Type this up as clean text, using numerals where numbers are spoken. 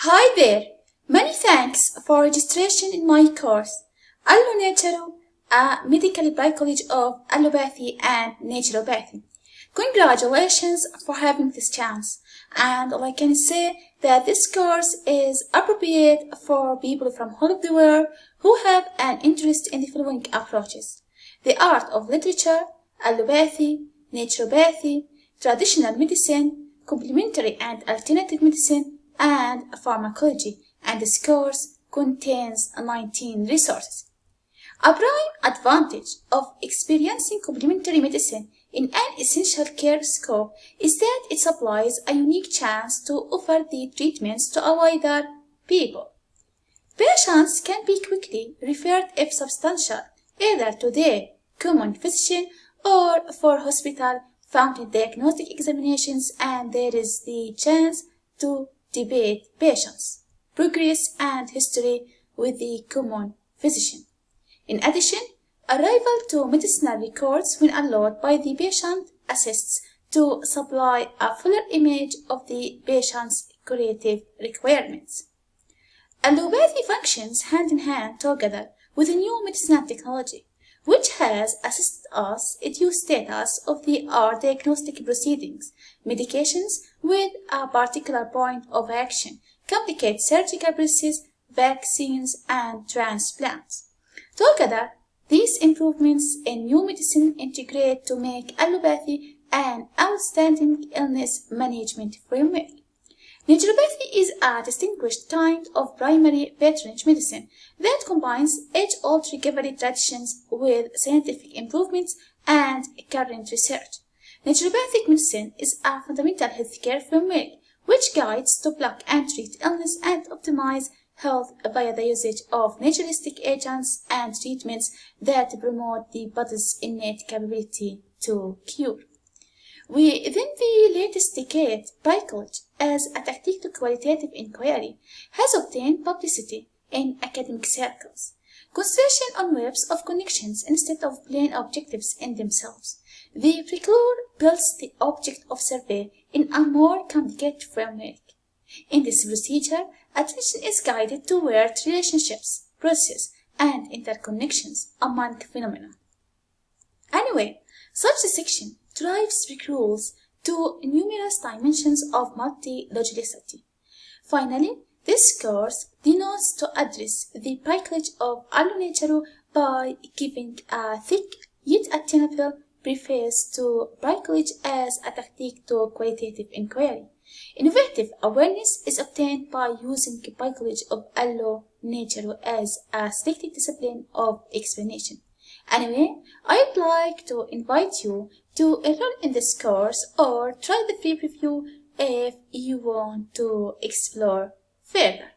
Hi there! Many thanks for registration in my course, Allo-Naturo, a medical bricolage of allopathy and naturopathy. Congratulations for having this chance, and all I can say that this course is appropriate for people from all of the world who have an interest in the following approaches: the art of literature, allopathy, naturopathy, traditional medicine, complementary and alternative medicine, and pharmacology, and this course contains 19 resources. A prime advantage of experiencing complementary medicine in an essential care scope is that it supplies a unique chance to offer the treatments to a wider people. Patients can be quickly referred if substantial, either to their common physician or for hospital-founded diagnostic examinations, and there is the chance to debate patients' progress and history with the common physician. In addition, arrival to medicinal records when allowed by the patient assists to supply a fuller image of the patient's curative requirements. Allopathy functions hand in hand together with the new medicinal technology, which has assisted us educe status of the art diagnostic proceedings, medications with a particular point of action, complicate surgical processes, vaccines, and transplants. Together, these improvements in new medicine integrate to make allopathy an outstanding illness management framework. Naturopathy is a distinguished kind of primary patronage medicine that combines age-old recovery traditions with scientific improvements and current research. Naturopathic medicine is a fundamental healthcare framework which guides to block and treat illness and optimize health via the usage of naturalistic agents and treatments that promote the body's innate capability to cure. Within the latest decade, bricolage, as a tactic to qualitative inquiry, has obtained publicity in academic circles. Concentration on webs of connections instead of plain objectives in themselves. The Bricolage builds the object of survey in a more complicated framework. In this procedure, attention is guided toward relationships, processes, and interconnections among phenomena. Anyway, such dissection drives recruits to numerous dimensions of multilogicity. Finally, this course denotes to address the bricolage of Allo-Naturo by giving a thick yet attainable preface to bricolage as a tactic to qualitative inquiry. Innovative awareness is obtained by using bricolage of Allo-Naturo as a selected discipline of explanation. Anyway, I'd like to invite you to enroll in this course or try the free preview if you want to explore further.